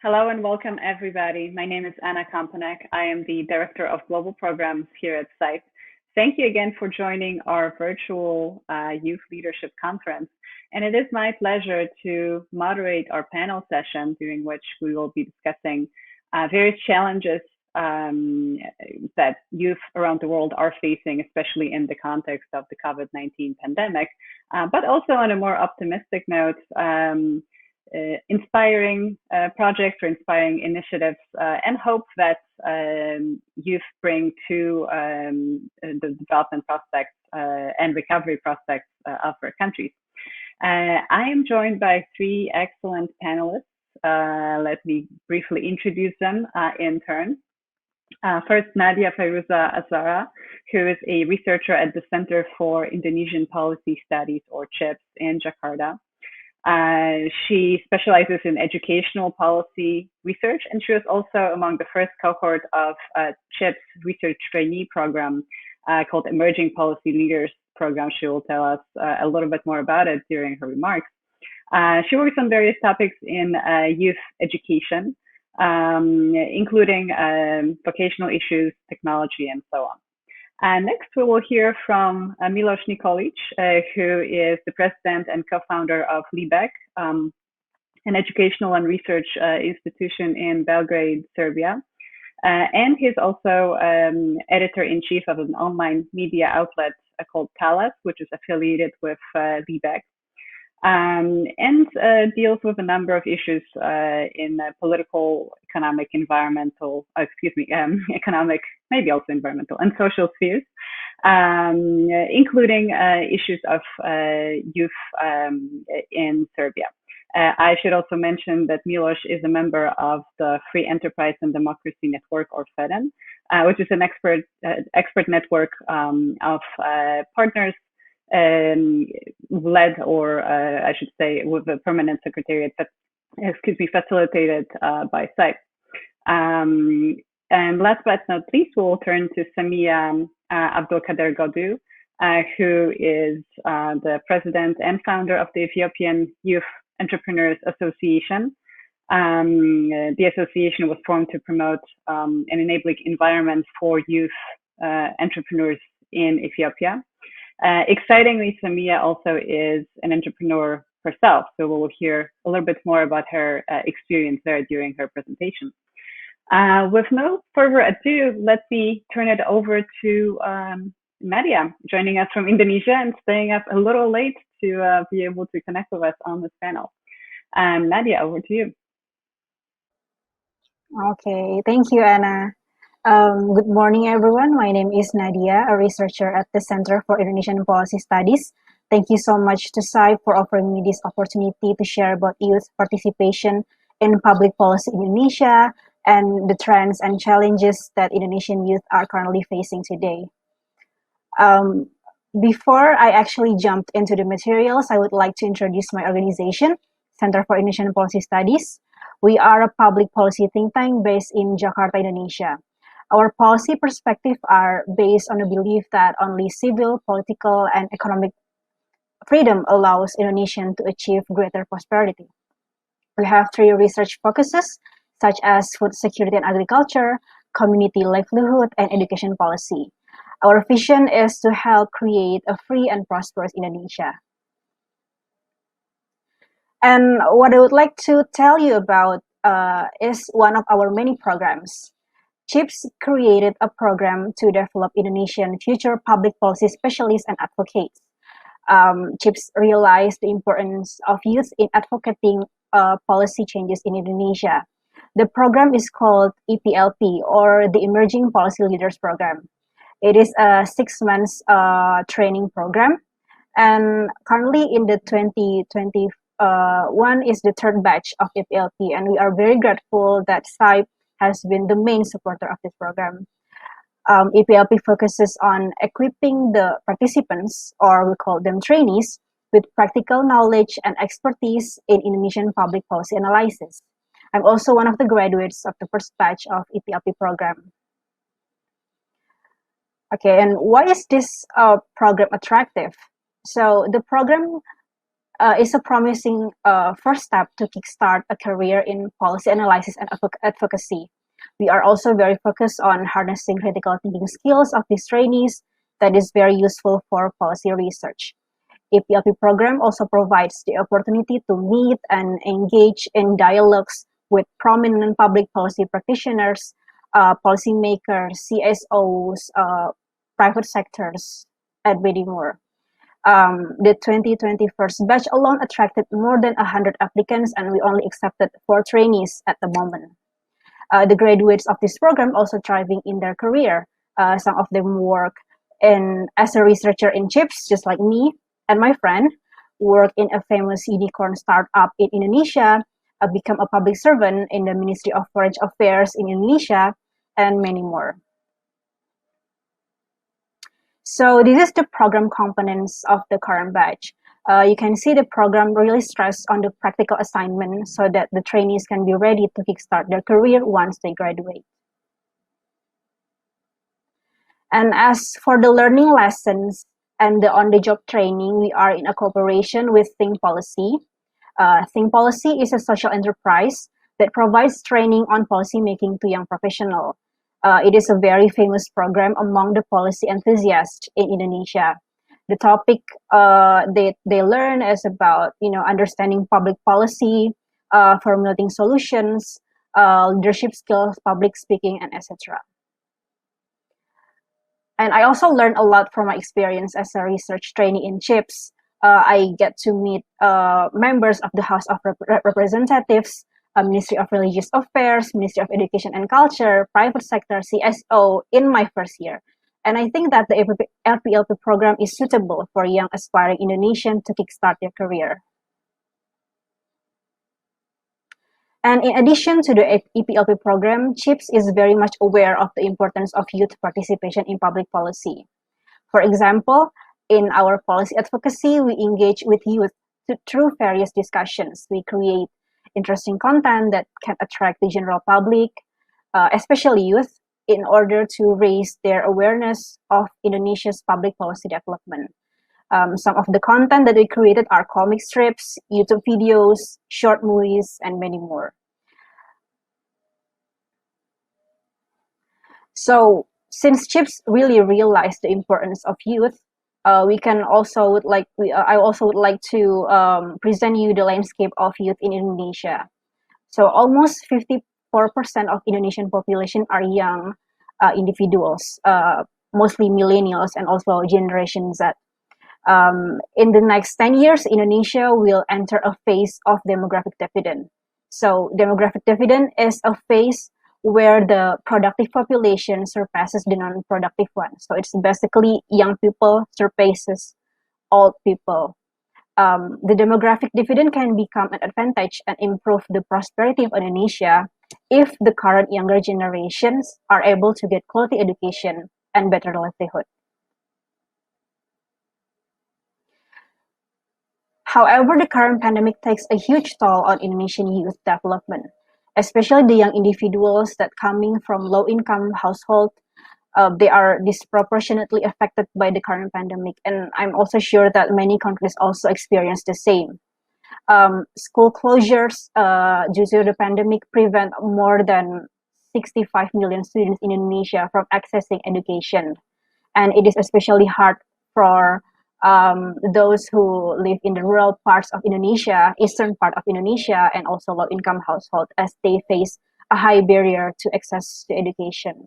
Hello and welcome, everybody. My name is Anna Kompanek. I am the Director of Global Programs here at CIPE. Thank you again for joining our virtual Youth Leadership Conference. And it is my pleasure to moderate our panel session, during which we will be discussing various challenges that youth around the world are facing, especially in the context of the COVID-19 pandemic, but also on a more optimistic note, inspiring projects or inspiring initiatives and hope that youth bring to the development prospects and recovery prospects of our countries. I am joined by three excellent panelists. Let me briefly introduce them in turn. First, Nadia Fairuza Azzahra, who is a researcher at the Center for Indonesian Policy Studies, or CIPS, in Jakarta. She specializes in educational policy research, and she was also among the first cohort of CIPS research trainee program called Emerging Policy Leaders Program. She will tell us a little bit more about it during her remarks. She works on various topics in youth education, including vocational issues, technology, and so on. Next, we will hear from Miloš Nikolić, who is the president and co-founder of LIBEC, an educational and research institution in Belgrade, Serbia. And he's also editor-in-chief of an online media outlet called Talas, which is affiliated with LIBEC, and deals with a number of issues in political, economic, environmental, economic, maybe also environmental and social spheres, including issues of youth in Serbia. I should also mention that Miloš is a member of the Free Enterprise and Democracy Network, or FEDEN, which is an expert network of partners led, or I should say, with a permanent secretariat, facilitated by CIPE. And last but not least, we'll turn to Samiya Abdulkadir, who is the president and founder of the Ethiopian Youth Entrepreneurs Association. The association was formed to promote an enabling environment for youth entrepreneurs in Ethiopia. Excitingly, Samiya also is an entrepreneur herself, so we'll hear a little bit more about her experience there during her presentation. With no further ado, let me turn it over to Nadia, joining us from Indonesia and staying up a little late to be able to connect with us on this panel. Nadia, over to you. Okay, thank you, Anna. Good morning, everyone. My name is Nadia, a researcher at the Center for Indonesian Policy Studies. Thank you so much to CIPE for offering me this opportunity to share about youth participation in public policy in Indonesia and the trends and challenges that Indonesian youth are currently facing today. Before I actually jumped into the materials, I would like to introduce my organization, Center for Indonesian Policy Studies. We are a public policy think tank based in Jakarta, Indonesia. Our policy perspectives are based on the belief that only civil, political, and economic freedom allows Indonesians to achieve greater prosperity. We have three research focuses, such as food security and agriculture, community livelihood, and education policy. Our vision is to help create a free and prosperous Indonesia. And what I would like to tell you about is one of our many programs. CIPS created a program to develop Indonesian future public policy specialists and advocates. CIPS realized the importance of youth in advocating policy changes in Indonesia. The program is called EPLP, or the Emerging Policy Leaders Program. It is a 6 months training program, and currently in the 2021 is the third batch of EPLP, and we are very grateful that CIPE has been the main supporter of this program. EPLP focuses on equipping the participants, or we call them trainees, with practical knowledge and expertise in Indonesian public policy analysis. I'm also one of the graduates of the first batch of EPLP program. Okay, and why is this program attractive? So the program is a promising first step to kickstart a career in policy analysis and advocacy. We are also very focused on harnessing critical thinking skills of these trainees that is very useful for policy research. EPLP program also provides the opportunity to meet and engage in dialogues with prominent public policy practitioners, policymakers, CSOs, private sectors, and many more. The 2021 batch alone attracted more than 100 applicants, and we only accepted 4 trainees at the moment. The graduates of this program also thriving in their career. Some of them work as a researcher in CIPS, just like me and my friend, work in a famous unicorn startup in Indonesia, become a public servant in the Ministry of Foreign Affairs in Indonesia, and many more. So this is the program components of the current batch. You can see the program really stressed on the practical assignment so that the trainees can be ready to kickstart their career once they graduate. And as for the learning lessons and the on-the-job training, we are in a cooperation with Think Policy. Think Policy is a social enterprise that provides training on policymaking to young professionals. It is a very famous program among the policy enthusiasts in Indonesia. The topic they learn is about understanding public policy, formulating solutions, leadership skills, public speaking, and etc. And I also learned a lot from my experience as a research trainee in CIPS. I get to meet members of the House of Representatives, Ministry of Religious Affairs, Ministry of Education and Culture, private sector, CSO in my first year. And I think that the EPLP program is suitable for young aspiring Indonesians to kickstart their career. And in addition to the EPLP program, CIPS is very much aware of the importance of youth participation in public policy. For example, in our policy advocacy, we engage with youth through various discussions. We create interesting content that can attract the general public, especially youth, in order to raise their awareness of Indonesia's public policy development. Some of the content that we created are comic strips, YouTube videos, short movies, and many more. So, since CIPS really realized the importance of youth, I also would like to present you the landscape of youth in Indonesia. So almost 54% of Indonesian population are young individuals, mostly millennials and also Generation Z. In the next 10 years, Indonesia will enter a phase of demographic dividend. So demographic dividend is a phase where the productive population surpasses the non-productive one. So it's basically young people surpasses old people. The demographic dividend can become an advantage and improve the prosperity of Indonesia if the current younger generations are able to get quality education and better livelihood. However, the current pandemic takes a huge toll on Indonesian youth development, especially the young individuals that coming from low-income households. They are disproportionately affected by the current pandemic, and I'm also sure that many countries also experience the same. School closures due to the pandemic prevent more than 65 million students in Indonesia from accessing education, and it is especially hard for those who live in the rural parts of Indonesia, eastern part of Indonesia, and also low-income households, as they face a high barrier to access to education.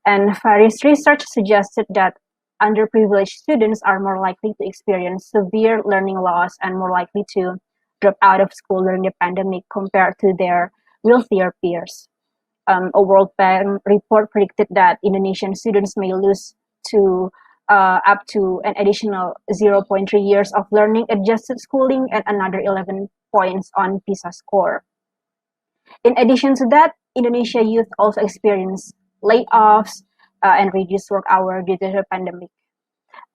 And various research suggested that underprivileged students are more likely to experience severe learning loss and more likely to drop out of school during the pandemic compared to their wealthier peers. A World Bank report predicted that Indonesian students may lose up to an additional 0.3 years of learning adjusted schooling and another 11 points on PISA score. In addition to that, Indonesia youth also experienced layoffs and reduced work hours due to the pandemic.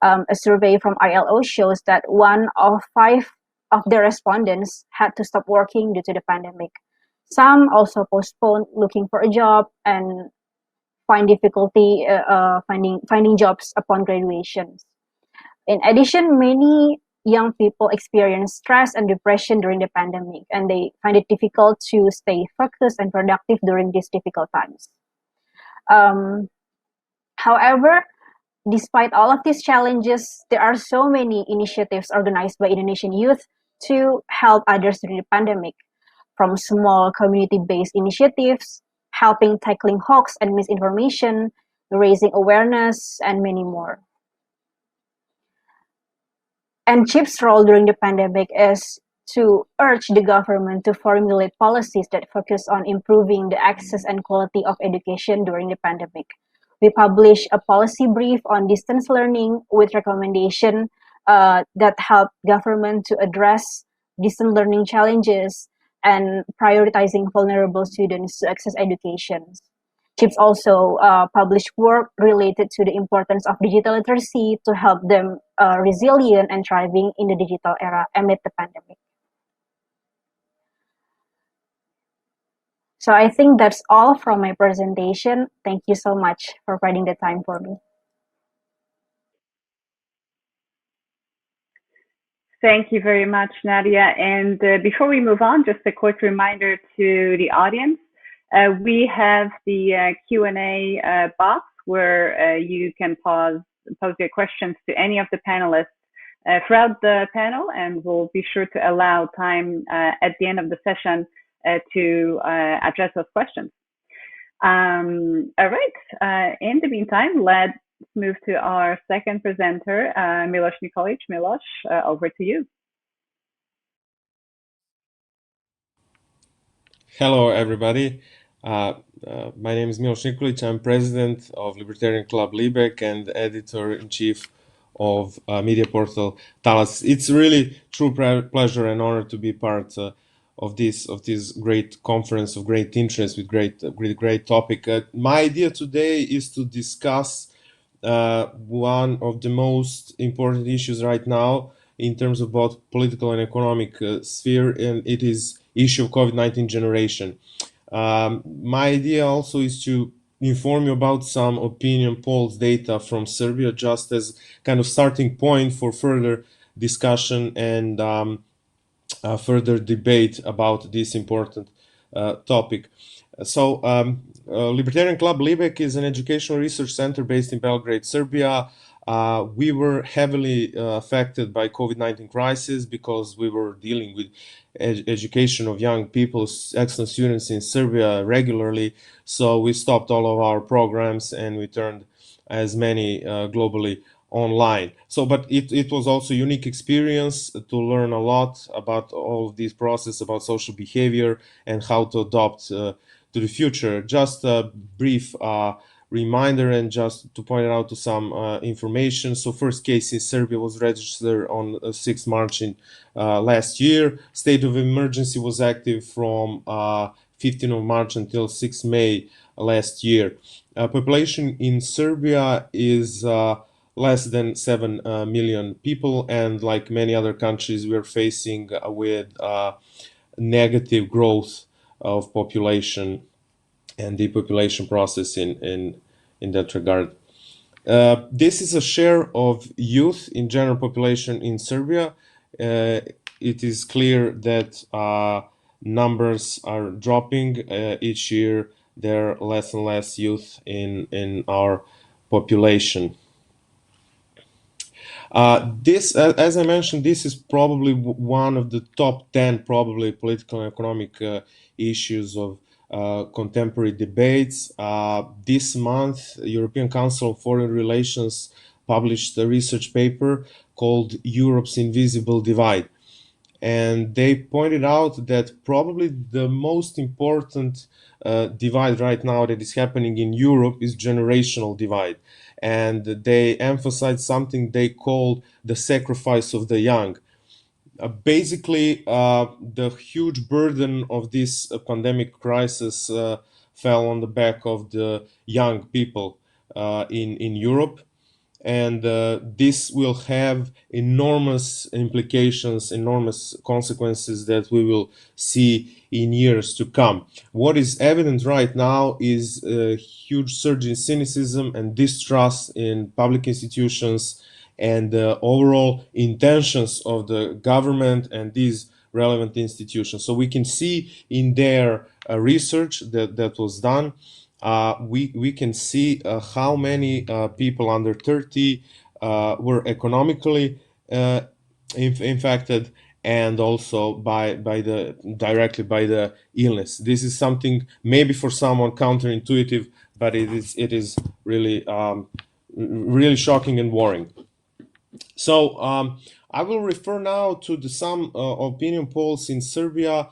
A survey from ILO shows that 1 of 5 of the respondents had to stop working due to the pandemic. Some also postponed looking for a job and find difficulty finding jobs upon graduation. In addition, many young people experience stress and depression during the pandemic, and they find it difficult to stay focused and productive during these difficult times. However, despite all of these challenges, there are so many initiatives organized by Indonesian youth to help others during the pandemic, from small community-based initiatives, helping tackling hoax and misinformation, raising awareness, and many more. And CIP's role during the pandemic is to urge the government to formulate policies that focus on improving the access and quality of education during the pandemic. We published a policy brief on distance learning with recommendation that help government to address distance learning challenges and prioritizing vulnerable students to access education. CIPS also published work related to the importance of digital literacy to help them resilient and thriving in the digital era amid the pandemic. So I think that's all from my presentation. Thank you so much for finding the time for me. Thank you very much, Nadia. And before we move on, just a quick reminder to the audience. We have the Q&A box where you can pose your questions to any of the panelists throughout the panel, and we'll be sure to allow time at the end of the session to address those questions. All right. In the meantime, let's move to our second presenter, Miloš Nikolić. Miloš, over to you. Hello, everybody. My name is Miloš Nikolić. I'm president of Libertarian Club Libek and editor-in-chief of media portal Talas. It's really true pleasure and honor to be part of this great conference of great interest with great topic. My idea today is to discuss one of the most important issues right now in terms of both political and economic sphere, and it is issue of COVID-19 generation. My idea also is to inform you about some opinion polls data from Serbia, just as kind of starting point for further discussion and further debate about this important topic. So, Libertarian Club Libek is an educational research center based in Belgrade, Serbia. We were heavily affected by COVID-19 crisis because we were dealing with education of young people, excellent students in Serbia regularly. So we stopped all of our programs and we turned as many globally online. So, but it was also a unique experience to learn a lot about all of these processes, about social behavior and how to adopt to the future. Just a brief reminder and just to point out to some information. So first case in Serbia was registered on 6th March in last year. State of emergency was active from 15th of March until 6th May last year. Population in Serbia is less than 7 million people, and like many other countries, we're facing with negative growth of population and depopulation process in that regard. This is a share of youth in general population in Serbia. It is clear that numbers are dropping each year. There are less and less youth in our population. This, as I mentioned, this is probably one of the top 10 probably political and economic issues of contemporary debates. This month, European Council on Foreign Relations published a research paper called Europe's Invisible Divide. And they pointed out that probably the most important divide right now that is happening in Europe is generational divide. And they emphasized something they call the sacrifice of the young. Basically, the huge burden of this pandemic crisis fell on the back of the young people in Europe. And this will have enormous implications, enormous consequences that we will see in years to come. What is evident right now is a huge surge in cynicism and distrust in public institutions and the overall intentions of the government and these relevant institutions. So we can see in their research that was done, we can see how many people under 30 were economically infected, and also directly by the illness. This is something maybe for someone counterintuitive, but it is really really shocking and worrying. So I will refer now to some opinion polls in Serbia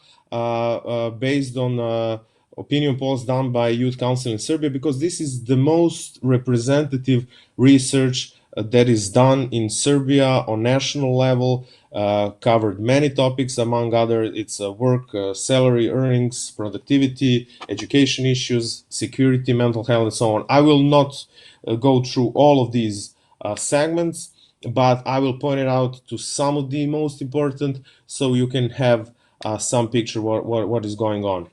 based on opinion polls done by Youth Council in Serbia, because this is the most representative research that is done in Serbia on national level, covered many topics, among other, it's work, salary, earnings, productivity, education issues, security, mental health, and so on. I will not go through all of these segments, but I will point it out to some of the most important, so you can have some picture what is going on.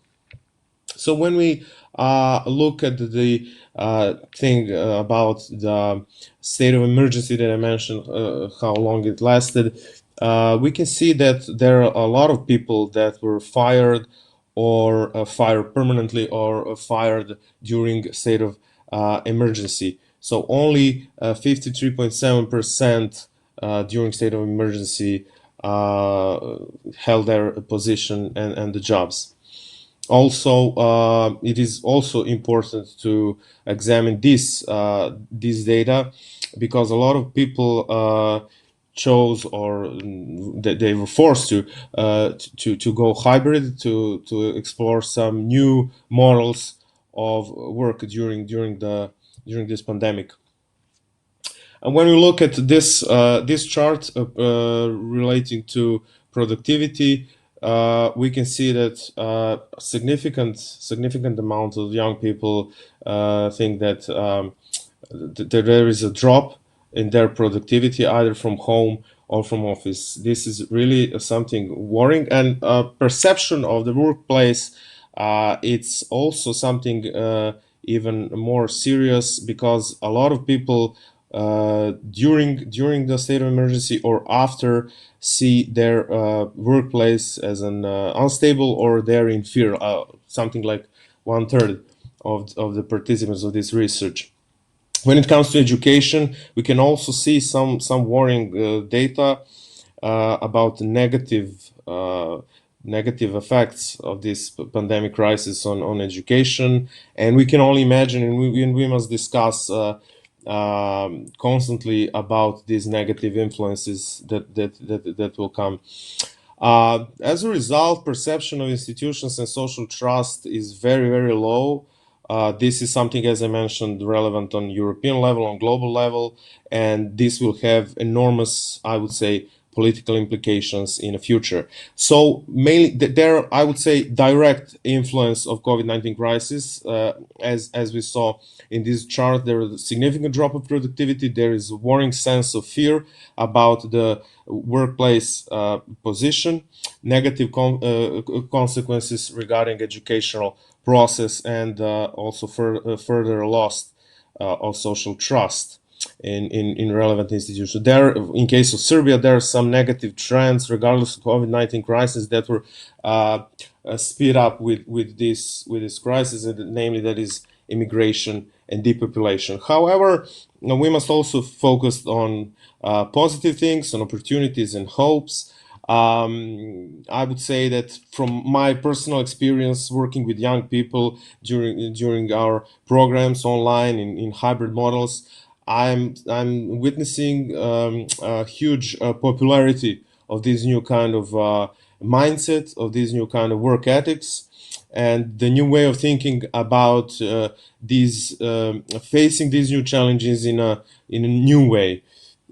So when we look at the thing about the state of emergency that I mentioned, how long it lasted, we can see that there are a lot of people that were fired or fired permanently or fired during state of emergency. So only 53.7% during state of emergency held their position and the jobs. Also, it is also important to examine this data, because a lot of people chose, or they were forced to go hybrid, to explore some new models of work during this pandemic. And when we look at this chart relating to productivity, we can see that significant amount of young people think that there is a drop in their productivity, either from home or from office. This is really something worrying, and perception of the workplace, it's also something even more serious, because a lot of people during the state of emergency or after see their workplace as an unstable, or they're in fear. Something like 1/3 of the participants of this research. When it comes to education, we can also see some worrying data about negative effects of this pandemic crisis on education, and we can only imagine, and we must discuss constantly about these negative influences that will come. As a result, perception of institutions and social trust is very, very low. This is something, as I mentioned, relevant on European level, on global level, and this will have enormous, I would say, political implications in the future. So mainly there, I would say, direct influence of COVID-19 crisis, as we saw in this chart, there is a significant drop of productivity. There is a worrying sense of fear about the workplace position, negative consequences regarding educational process, and also further loss of social trust in relevant institutions. There, in case of Serbia, there are some negative trends, regardless of COVID-19 crisis, that were speed up with this crisis, and namely that is immigration and depopulation. However, we must also focus on positive things, on opportunities and hopes. I would say that from my personal experience working with young people during our programs online in hybrid models, I'm witnessing a huge popularity of this new kind of mindset, of this new kind of work ethics, and the new way of thinking about facing these new challenges in a new way.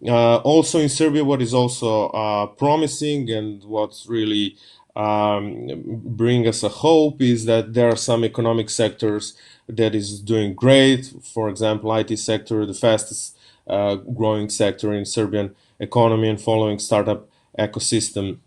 Also in Serbia, what is also promising and what's really bring us a hope is that there are some economic sectors that is doing great. For example, IT sector, the fastest growing sector in Serbian economy, and following startup ecosystem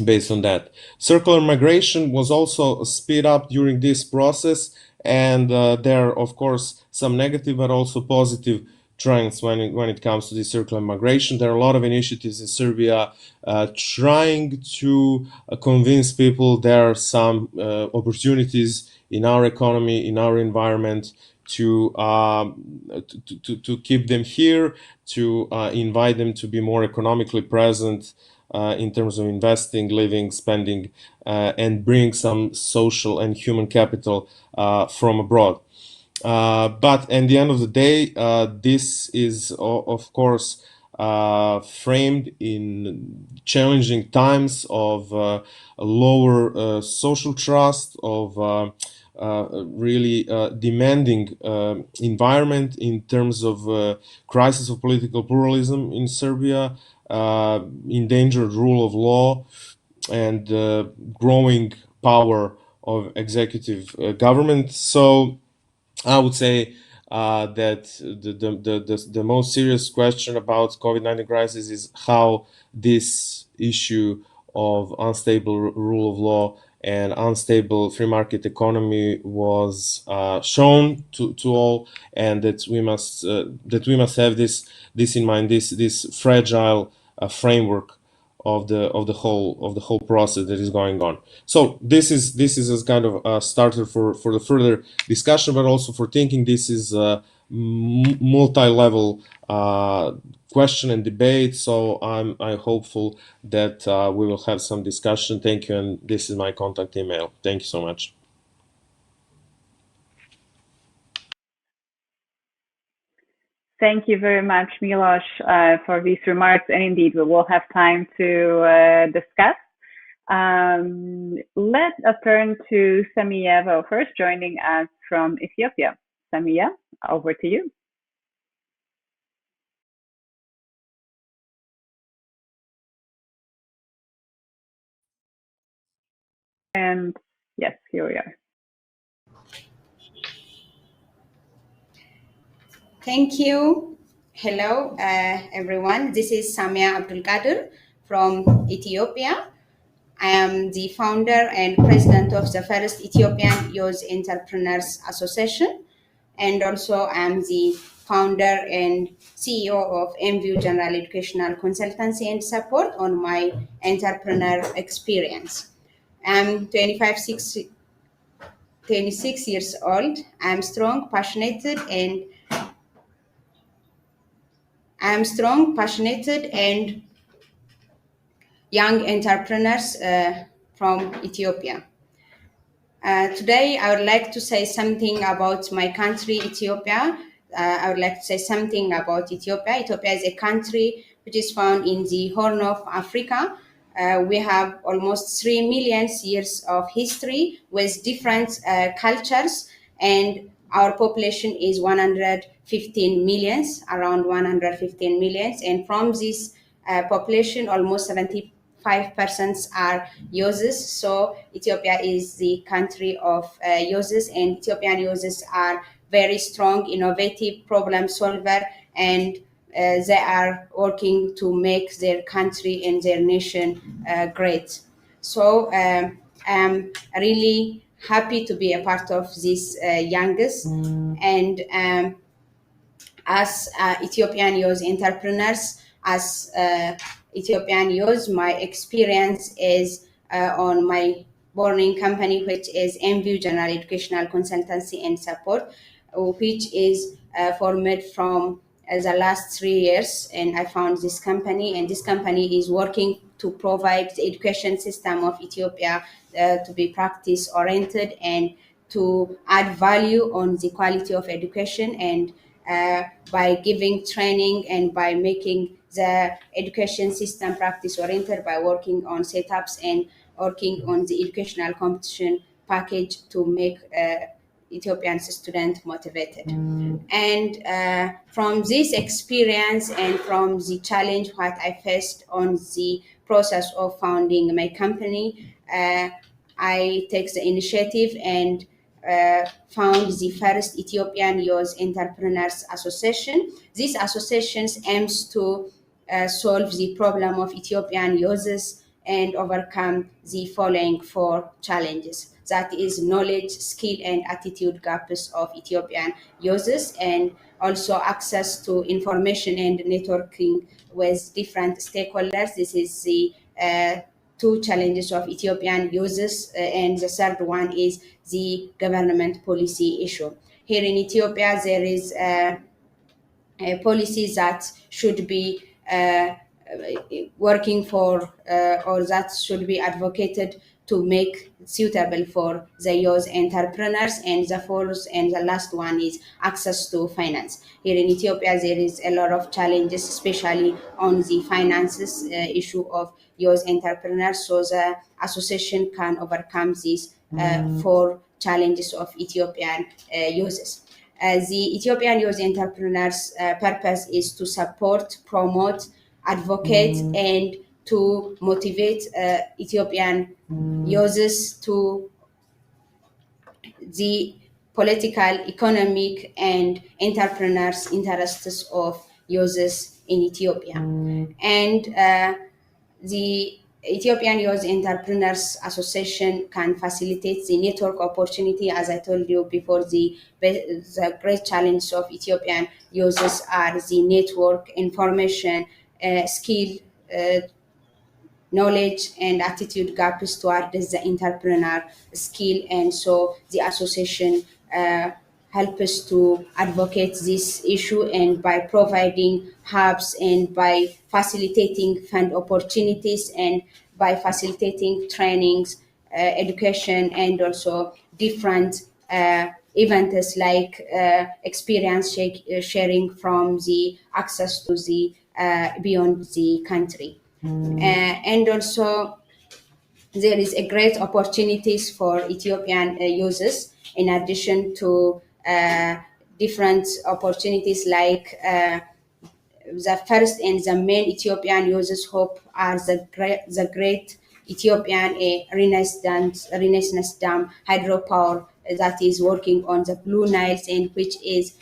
based on that. Circular migration was also speed up during this process, and there are, of course, some negative but also positive trends when it comes to the circular migration. There are a lot of initiatives in Serbia trying to convince people there are some opportunities in our economy, in our environment, to keep them here, to invite them to be more economically present in terms of investing, living, spending, and bring some social and human capital from abroad. But at the end of the day, this is, of course, framed in challenging times of lower social trust, of really demanding environment in terms of crisis of political pluralism in Serbia, endangered rule of law, and growing power of executive government. So I would say that the most serious question about COVID-19 crisis is how this issue of unstable rule of law and unstable free market economy was shown to all, and that we must have this in mind, this fragile framework of the whole process that is going on. So this is a kind of a starter for the further discussion, but also for thinking. This is a multi-level question and debate. So I'm hopeful that we will have some discussion. Thank you, and this is my contact email. Thank you so much. Thank you very much, Miloš, for these remarks. And indeed, we will have time to discuss. Let us turn to Samiya first, joining us from Ethiopia. Samiya, over to you. And yes, here we are. Thank you. Hello, everyone. This is Samiya Abdulkadir from Ethiopia. I am the founder and president of the first Ethiopian Youth Entrepreneurs Association, and also I am the founder and CEO of MView General Educational Consultancy and Support on my entrepreneur experience. I'm 26 years old. I'm strong, passionate, and young entrepreneurs from Ethiopia. Today, I would like to say something about my country, Ethiopia. I would like to say something about Ethiopia. Ethiopia is a country which is found in the Horn of Africa. We have almost 3 million years of history with different cultures, and our population is 115 millions, around 115 millions. And from this population, almost 75% are youths. So Ethiopia is the country of youths, and Ethiopian youths are very strong, innovative problem solver, and they are working to make their country and their nation great. So I'm really happy to be a part of this youngest. And as Ethiopian youth entrepreneurs, as Ethiopian youth, my experience is on my borrowing company, which is MView General Educational Consultancy and Support, which is formed from the last 3 years. And I found this company, and this company is working to provide the education system of Ethiopia to be practice-oriented and to add value on the quality of education, and by giving training and by making the education system practice-oriented, by working on setups and working on the educational competition package to make Ethiopian students motivated. And from this experience and from the challenge what I faced on the process of founding my company, I take the initiative and found the first Ethiopian Youth Entrepreneurs Association. This association aims to solve the problem of Ethiopian youths and overcome the following 4 challenges. That is knowledge, skill, and attitude gaps of Ethiopian users, and also access to information and networking with different stakeholders. This is the 2 challenges of Ethiopian users, and the third one is the government policy issue. Here in Ethiopia, there is a policy that should be working for or that should be advocated to make suitable for the youth entrepreneurs. And the fourth and the last one is access to finance. Here in Ethiopia, there is a lot of challenges, especially on the finances issue of youth entrepreneurs. So the association can overcome these 4 challenges of Ethiopian users. The Ethiopian Youth Entrepreneurs purpose is to support, promote, advocate, and to motivate Ethiopian users to the political, economic, and entrepreneurs' interests of users in Ethiopia. And the Ethiopian Youth Entrepreneurs Association can facilitate the network opportunity. As I told you before, the great challenge of Ethiopian users are the network, information, skill, knowledge, and attitude gaps towards the entrepreneur skill. And so the association help us to advocate this issue, and by providing hubs and by facilitating fund opportunities and by facilitating trainings, education, and also different events like experience sharing from the access to the beyond the country. And also there is a great opportunities for Ethiopian users, in addition to different opportunities like the first and the main Ethiopian users hope are the great Ethiopian Renaissance Dam hydropower that is working on the Blue Niles, and which is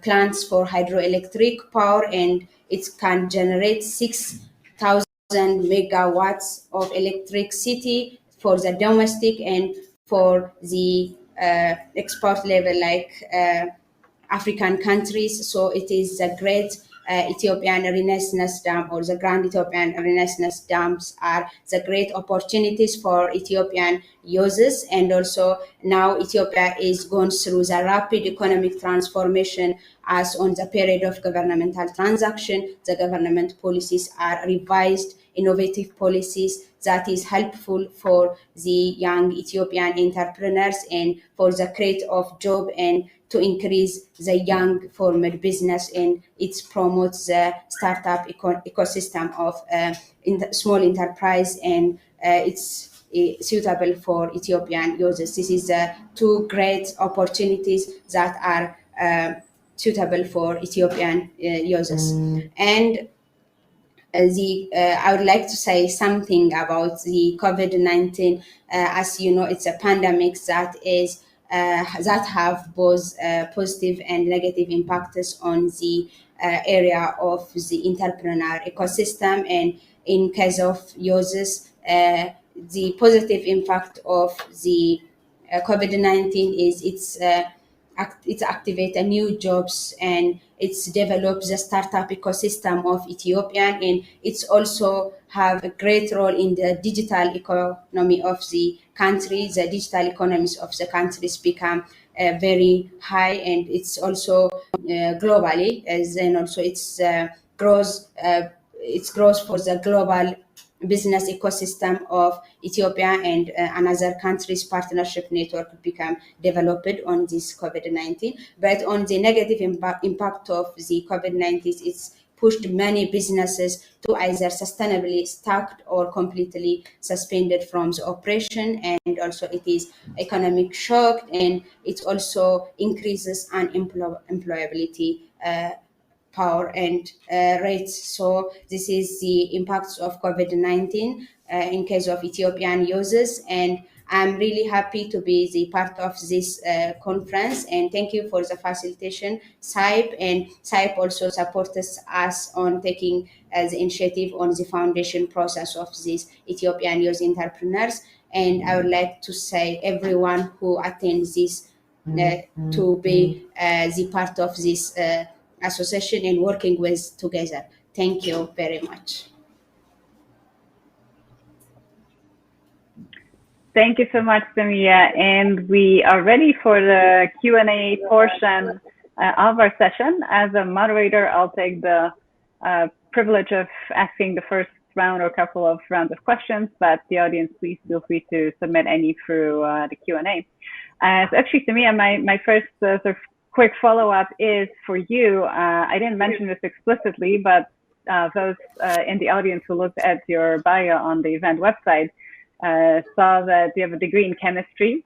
plants for hydroelectric power, and it can generate 6,000 megawatts of electricity for the domestic and for the export level like African countries. So it is a great Ethiopian Renaissance Dam, or the Grand Ethiopian Renaissance Dams are the great opportunities for Ethiopian users. And also now Ethiopia is going through the rapid economic transformation. As on the period of governmental transaction, the government policies are revised, innovative policies that is helpful for the young Ethiopian entrepreneurs and for the create of job and to increase the young formal business, and it promotes the startup ecosystem of small enterprise, and it's suitable for Ethiopian users. This is 2 great opportunities that are suitable for Ethiopian users. And I would like to say something about the COVID-19. As you know, it's a pandemic that is that have both positive and negative impacts on the area of the entrepreneur ecosystem. And in case of users, the positive impact of the COVID-19 is it's activate new jobs, and it's developed the startup ecosystem of Ethiopian, and it's also have a great role in the digital economy of the country. The digital economies of the countries become very high, and it's also globally, as then also it's grows for the global business ecosystem of Ethiopia, and another countries partnership network become developed on this COVID-19. But on the negative impact of the COVID-19, it's pushed many businesses to either sustainably stuck or completely suspended from the operation, and also it is economic shock, and it also increases unemployability power and rates. So this is the impacts of COVID-19 in case of Ethiopian users. And I'm really happy to be the part of this conference, and thank you for the facilitation, CIPE, and CIPE also supports us on taking the initiative on the foundation process of these Ethiopian youth entrepreneurs. And I would like to say everyone who attends this to be the part of this association and working with together. Thank you very much. Thank you so much, Samiya. And we are ready for the Q&A portion of our session. As a moderator, I'll take the privilege of asking the first round or couple of rounds of questions, but the audience, please feel free to submit any through the Q&A. So actually, Samiya, my first sort of quick follow-up is for you. I didn't mention this explicitly, but those in the audience who looked at your bio on the event website saw that you have a degree in chemistry,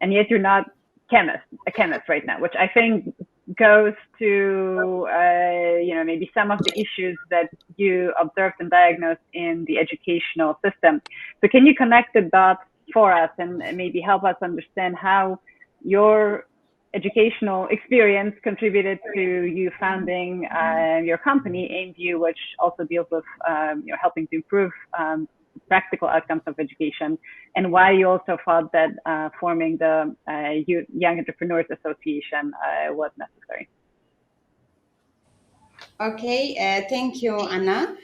and yet you're not a chemist right now, which I think goes to maybe some of the issues that you observed and diagnosed in the educational system. So can you connect the dots for us and maybe help us understand how your educational experience contributed to you founding your company, AimView, which also deals with helping to improve practical outcomes of education, and why you also thought that forming the Young Entrepreneurs Association was necessary. Okay, thank you, Anna.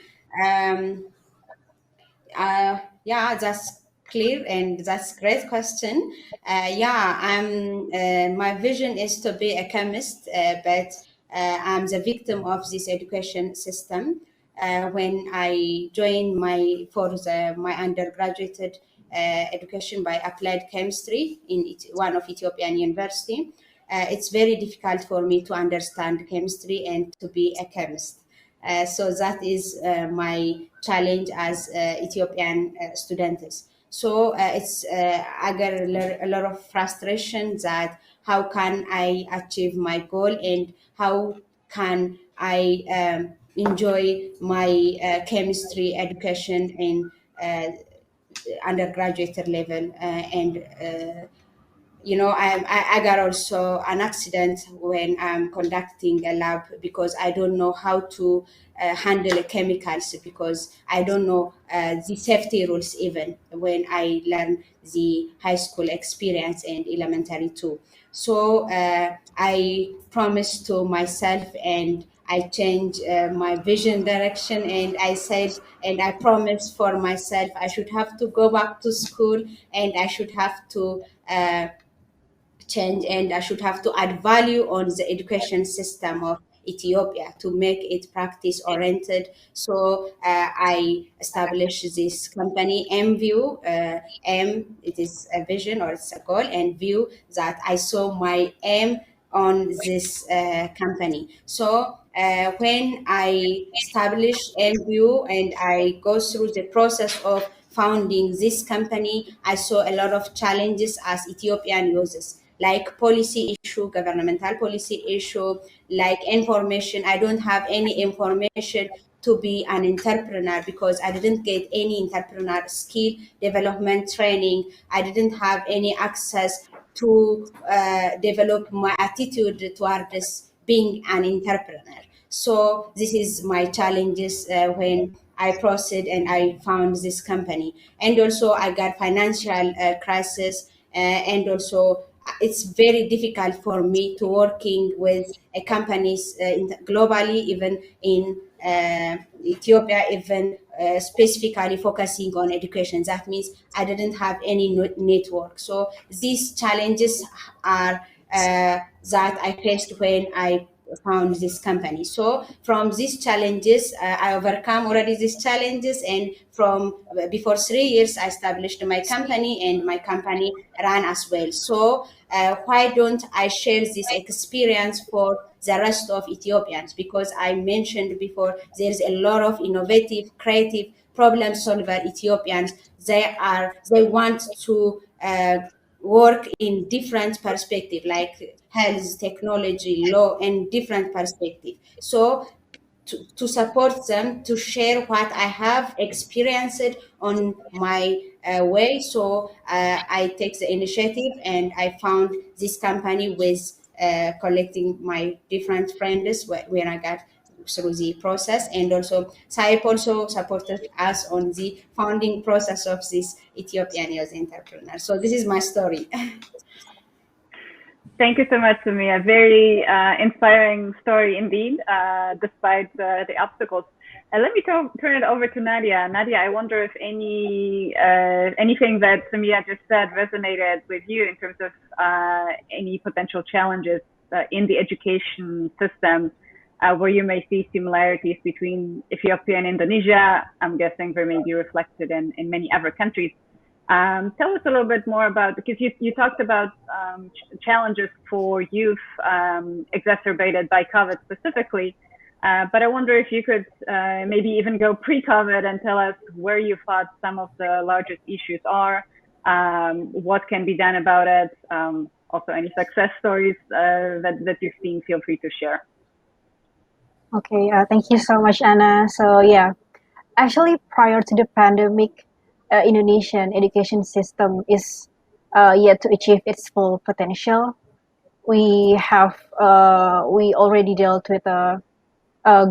Yeah, that's clear, and that's a great question. My vision is to be a chemist, but I'm the victim of this education system. When I joined my undergraduate education by applied chemistry in one of Ethiopian university, it's very difficult for me to understand chemistry and to be a chemist. So that is my challenge as Ethiopian students. So I get a lot of frustration that how can I achieve my goal, and how can I enjoy my chemistry education in undergraduate level. I got also an accident when I'm conducting a lab, because I don't know how to handle chemicals, because I don't know the safety rules even when I learn the high school experience and elementary too. So I promised to myself, and I changed my vision direction, and I said, and I promised for myself I should have to go back to school, and I should have to change, and I should have to add value on the education system of Ethiopia to make it practice oriented. So I established this company, MView. It is a vision, or it's a goal, and view that I saw my aim on this company. So when I established MView and I go through the process of founding this company, I saw a lot of challenges as Ethiopian users, like policy issue, governmental policy issue, like information. I don't have any information to be an entrepreneur, because I didn't get any entrepreneur skill development training. I didn't have any access to develop my attitude towards being an entrepreneur. So this is my challenges when I proceed and I found this company. And also I got financial crisis, and also it's very difficult for me to working with companies globally, even in Ethiopia, even specifically focusing on education. That means I didn't have any network. So these challenges are that I faced when I found this company. So from these challenges, I overcome already these challenges, and from before 3 years, I established my company, and my company ran as well. So why don't I share this experience for the rest of Ethiopians? Because I mentioned before, there's a lot of innovative, creative, problem solver Ethiopians. They want to work in different perspective, like health, technology, law, and different perspective. So to support them, to share what I have experienced on my way. So I take the initiative and I found this company with collecting my different friends when I got through the process, and also CIPE also supported us on the founding process of this Ethiopian youth entrepreneur. So this is my story. Thank you so much, Samiya. Very inspiring story indeed, despite the obstacles. Let me turn it over to Nadia. Nadia, I wonder if anything that Samiya just said resonated with you in terms of any potential challenges in the education system, where you may see similarities between Ethiopia and Indonesia. I'm guessing they may be reflected in many other countries. Tell us a little bit more about, because you talked about challenges for youth exacerbated by COVID specifically, but I wonder if you could maybe even go pre-COVID and tell us where you thought some of the largest issues are, what can be done about it, also any success stories that you've seen, feel free to share. Okay, thank you so much, Anna. So yeah, actually prior to the pandemic, Indonesian education system is yet to achieve its full potential. We already dealt with a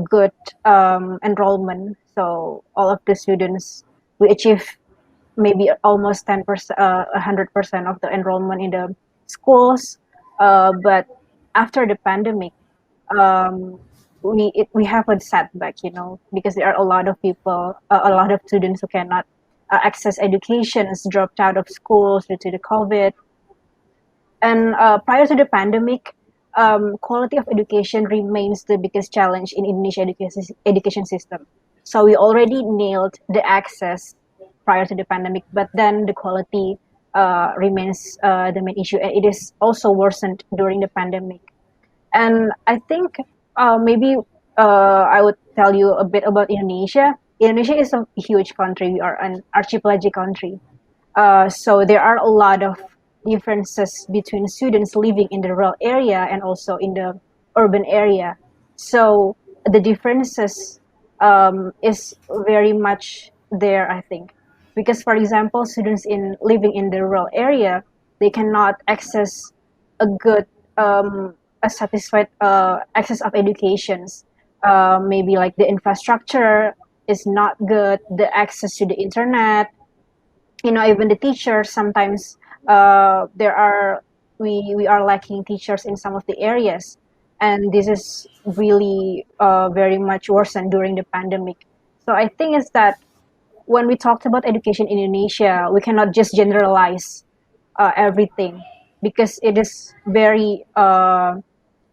good enrollment. So all of the students, we achieve maybe almost 10%, 100% of the enrollment in the schools. But after the pandemic, we have a setback, because there are a lot of people, a lot of students who cannot access education, dropped out of schools due to the COVID. And prior to the pandemic, quality of education remains the biggest challenge in Indonesian education system. So we already nailed the access prior to the pandemic, but then the quality remains the main issue. And it is also worsened during the pandemic. And I think maybe I would tell you a bit about Indonesia. Indonesia is a huge country. We are an archipelagic country. So there are a lot of differences between students living in the rural area and also in the urban area. So the differences is very much there, I think. Because, for example, students living in the rural area, they cannot access a good, a satisfied access of educations. Maybe like the infrastructure is not good, the access to the internet, even the teachers sometimes we are lacking teachers in some of the areas, and this is really very much worsened during the pandemic. So I think is that when we talked about education in Indonesia, we cannot just generalize everything, because it is very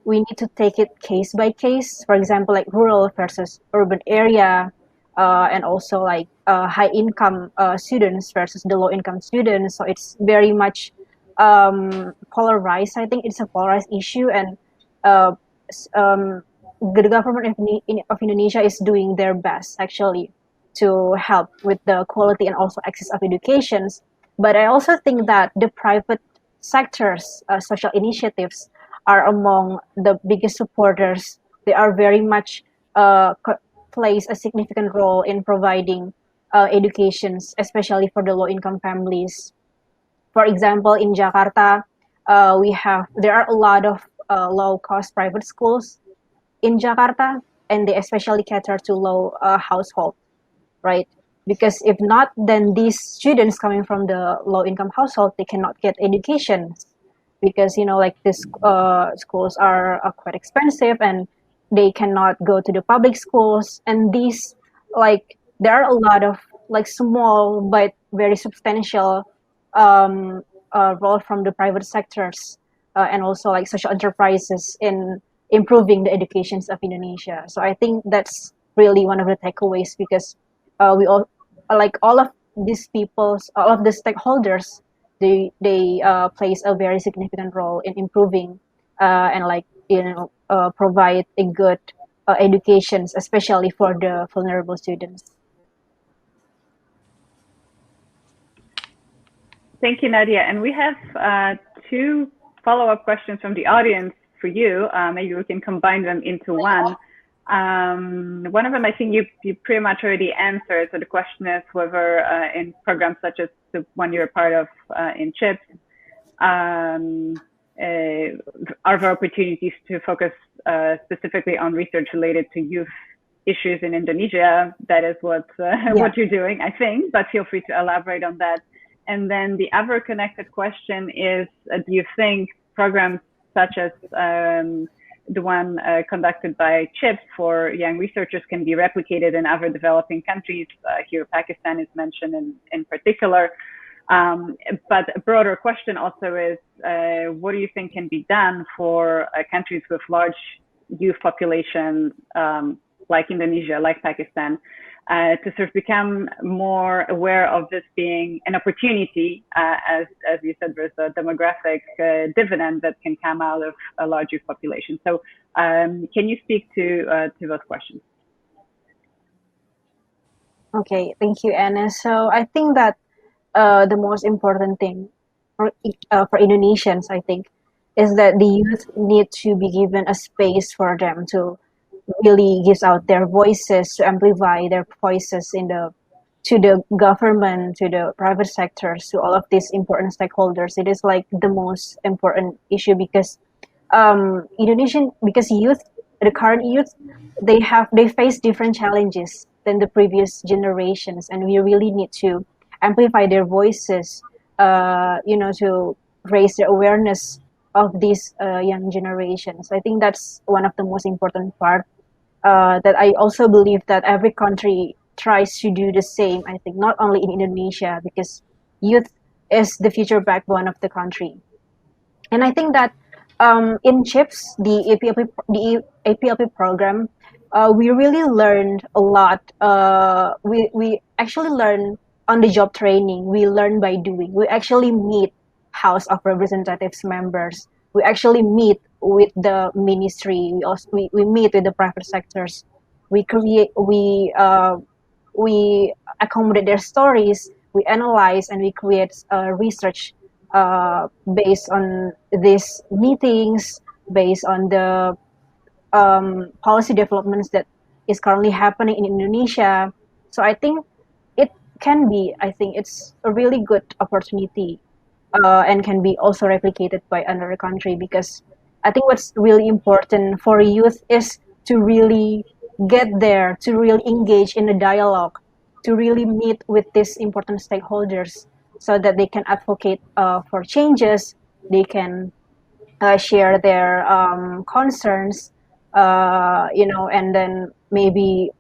we need to take it case by case. For example, like rural versus urban area, and also like high income students versus the low income students. So it's very much polarized. I think it's a polarized issue, and the government of Indonesia is doing their best actually to help with the quality and also access of educations. But I also think that the private sectors, social initiatives, are among the biggest supporters. They are very much plays a significant role in providing educations, especially for the low-income families. For example, in Jakarta, there are a lot of low-cost private schools in Jakarta, and they especially cater to low household, right? Because if not, then these students coming from the low-income household, they cannot get education, because like these schools are quite expensive, and they cannot go to the public schools. And these, like, there are a lot of like small but very substantial role from the private sectors and also like social enterprises in improving the educations of Indonesia. So I think that's really one of the takeaways, because we all, like all of these peoples, all of the stakeholders, they plays a very significant role in improving and like provide a good educations, especially for the vulnerable students. Thank you, Nadia. And we have two follow-up questions from the audience for you. Maybe we can combine them into one. One of them, I think you pretty much already answered. So the question is whether in programs such as the one you're a part of in CIPS, are there opportunities to focus specifically on research related to youth issues in Indonesia? That is what you're doing, I think, but feel free to elaborate on that. And then the other connected question is, do you think programs such as the one conducted by CIPS for young researchers can be replicated in other developing countries? Here, Pakistan is mentioned in particular. But a broader question also is, what do you think can be done for countries with large youth populations, like Indonesia, like Pakistan, to sort of become more aware of this being an opportunity, as you said, there's a demographic dividend that can come out of a large youth population. So can you speak to those questions? Okay, thank you, Anna. So I think that the most important thing for Indonesians, I think, is that the youth need to be given a space for them to really give out their voices, to amplify their voices to the government, to the private sectors, to all of these important stakeholders. It is like the most important issue because the current youth, they face different challenges than the previous generations, and we really need to amplify their voices, to raise the awareness of these young generations. I think that's one of the most important part. That I also believe that every country tries to do the same. I think not only in Indonesia, because youth is the future backbone of the country. And I think that in CIPS, the EPLP program, we really learned a lot. We actually learn on the job training. We learn by doing. We actually meet House of Representatives members. We actually meet with the ministry. We meet with the private sectors. We accommodate their stories. We analyze and we create research based on these meetings, based on the policy developments that is currently happening in Indonesia. So I think it's a really good opportunity and can be also replicated by another country, because I think what's really important for youth is to really get there, to really engage in a dialogue, to really meet with these important stakeholders so that they can advocate for changes, they can share their concerns, and then maybe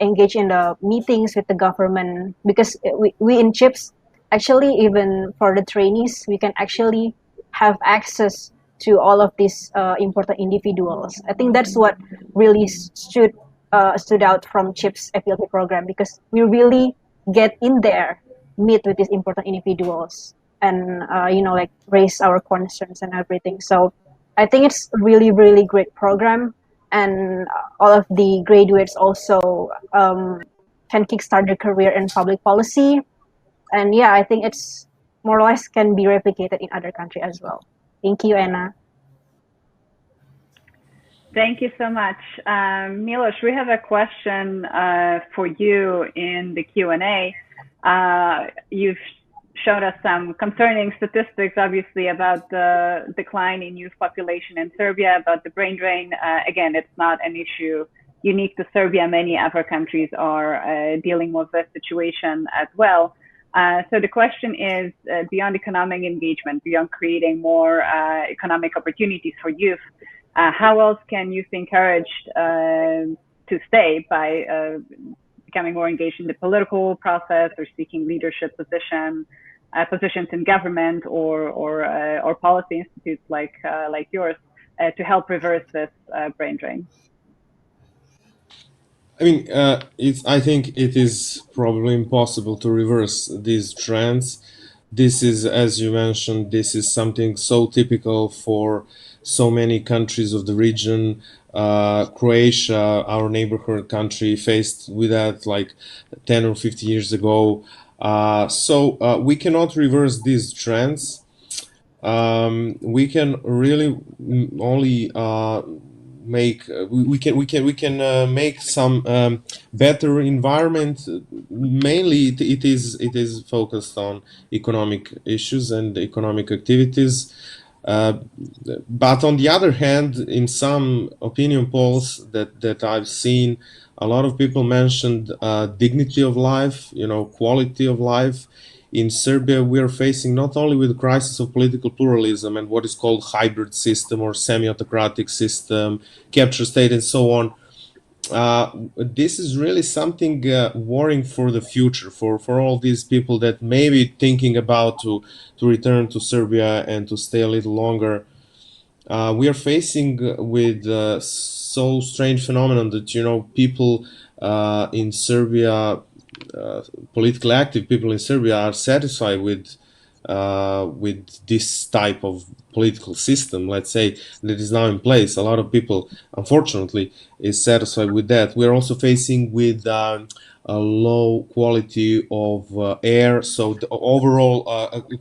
engage in the meetings with the government, because we in CIPS, actually, even for the trainees, we can actually have access to all of these important individuals. I think that's what really stood out from CIPS EPLP program, because we really get in there, meet with these important individuals, and raise our concerns and everything. So I think it's really, really great program, and all of the graduates also can kickstart their career in public policy. And yeah, I think it's more or less can be replicated in other countries as well. Thank you, Anna. Thank you so much. Miloš, we have a question for you in the Q&A. You've showed us some concerning statistics, obviously, about the decline in youth population in Serbia, about the brain drain. Again, it's not an issue unique to Serbia. Many other countries are dealing with this situation as well. So the question is, beyond economic engagement, beyond creating more economic opportunities for youth, how else can youth be encouraged to stay by becoming more engaged in the political process or seeking leadership positions in government or policy institutes like yours to help reverse this brain drain? I mean, I think it is probably impossible to reverse these trends. This is, as you mentioned, this is something so typical for so many countries of the region. Croatia, our neighborhood country, faced with that like 10 or 50 years ago. So we cannot reverse these trends. We can really only make we can make some better environment. Mainly, it is focused on economic issues and economic activities. But on the other hand, in some opinion polls that I've seen, a lot of people mentioned dignity of life, quality of life. In Serbia, we are facing not only with the crisis of political pluralism and what is called hybrid system or semi-autocratic system, capture state, and so on. This is really something worrying for the future for all these people that may be thinking about to return to Serbia and to stay a little longer. We are facing with so strange phenomenon that people in Serbia, politically active people in Serbia, are satisfied with this type of political system, let's say, that is now in place. A lot of people, unfortunately, is satisfied with that. We are also facing with a low quality of air, so the overall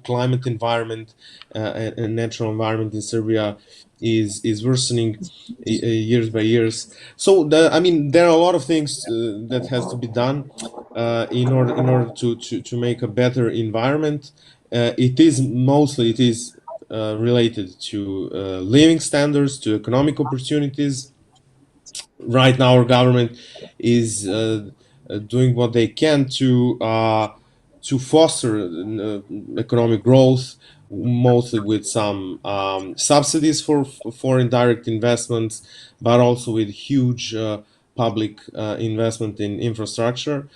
climate environment and natural environment in Serbia is worsening years by years. So there are a lot of things that has to be done in order to make a better environment. It is related to living standards, to economic opportunities. Right now, our government is doing what they can to foster economic growth, mostly with some subsidies for foreign direct investments, but also with huge public investment in infrastructure.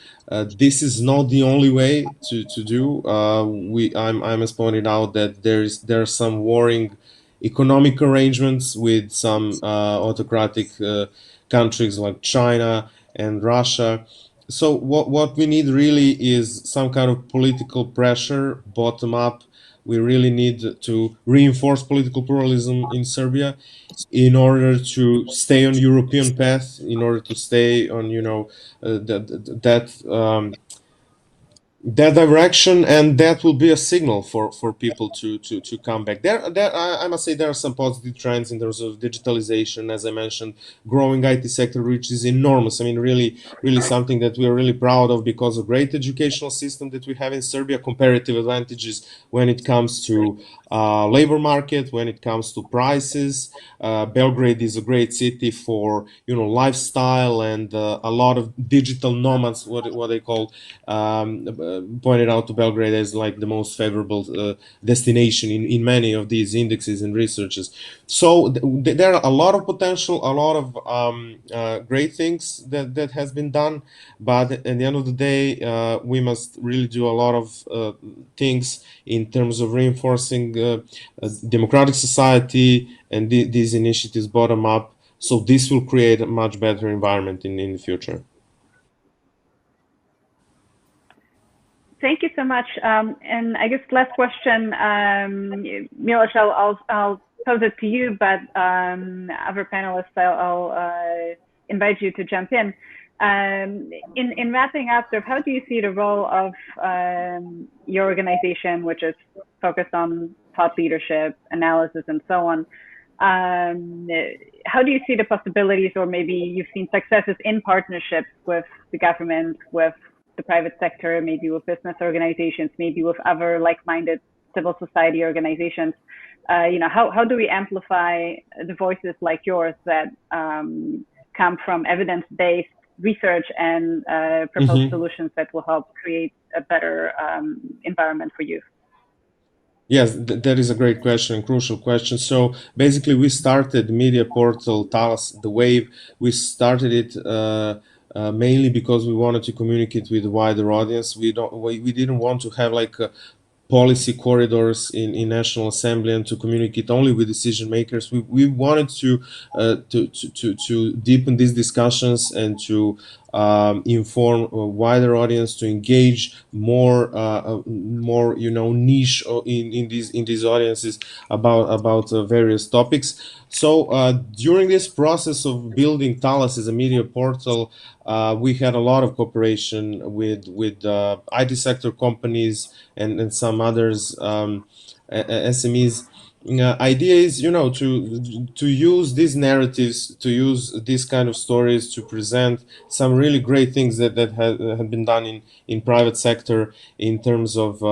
This is not the only way to do. I must point out that there are some worrying economic arrangements with some autocratic countries like China and Russia. So what we need really is some kind of political pressure, bottom up. We really need to reinforce political pluralism in Serbia in order to stay on European path, in order to stay on that direction, and that will be a signal for people to come back. I must say there are some positive trends in terms of digitalization, as I mentioned, growing IT sector, which is enormous. Really something that we are really proud of because of great educational system that we have in Serbia, comparative advantages when it comes to labor market, when it comes to prices. Belgrade is a great city for lifestyle, and a lot of digital nomads, what they call, pointed out to Belgrade as like the most favorable destination in many of these indexes and researches. So there are a lot of potential, a lot of great things that has been done, but at the end of the day, we must really do a lot of things in terms of reinforcing democratic society and these initiatives bottom up. So this will create a much better environment in the future. Thank you so much. And I guess last question, Miloš, I'll pose it to you, but other panelists, I'll invite you to jump in. In wrapping up, how do you see the role of your organization, which is focused on thought leadership, analysis, and so on? How do you see the possibilities, or maybe you've seen successes in partnerships with the government, with the private sector, maybe with business organizations, maybe with other like-minded civil society organizations? How do we amplify the voices like yours that come from evidence-based research and propose solutions that will help create a better environment for youth? Yes, that is a great question, crucial question. So basically, we started media portal Talas, the Wave. We started it mainly because we wanted to communicate with a wider audience. We didn't want to have like policy corridors in National Assembly and to communicate only with decision makers. We wanted to deepen these discussions and to inform a wider audience, to engage more niche in these audiences about various topics. So during this process of building Talas as a media portal, we had a lot of cooperation with IT sector companies and some others, SMEs. idea is, you know, to use these narratives, to use these kind of stories to present some really great things that have been done in private sector in terms of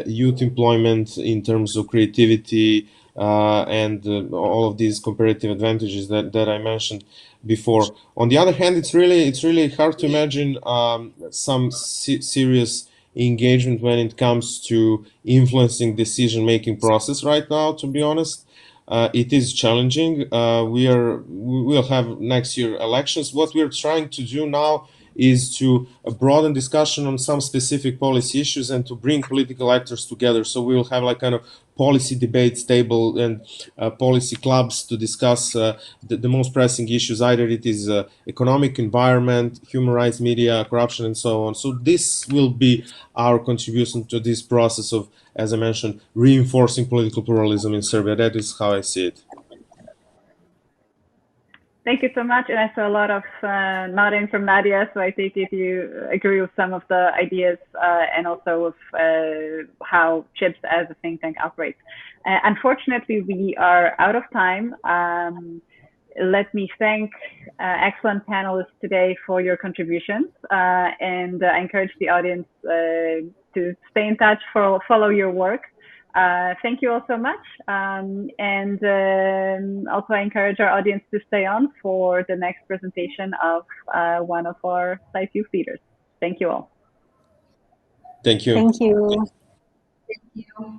youth employment, in terms of creativity, and all of these comparative advantages that I mentioned before. On the other hand, it's really hard to imagine some serious engagement when it comes to influencing decision-making process right now, to be honest. It is challenging. We'll have next year elections. What we're trying to do now is to broaden discussion on some specific policy issues and to bring political actors together. So we will have like kind of policy debates table and policy clubs to discuss the most pressing issues. Either it is economic, environment, human rights, media, corruption, and so on. So this will be our contribution to this process of, as I mentioned, reinforcing political pluralism in Serbia. That is how I see it. Thank you so much. And I saw a lot of nodding from Nadia, so I think if you agree with some of the ideas and also with how CIPS as a think tank operates. Unfortunately, we are out of time. Let me thank excellent panelists today for your contributions, and I encourage the audience to stay in touch, follow your work. Thank you all so much. And also I encourage our audience to stay on for the next presentation of one of our CIPE youth leaders. Thank you all. Thank you. Thank you. Thank you.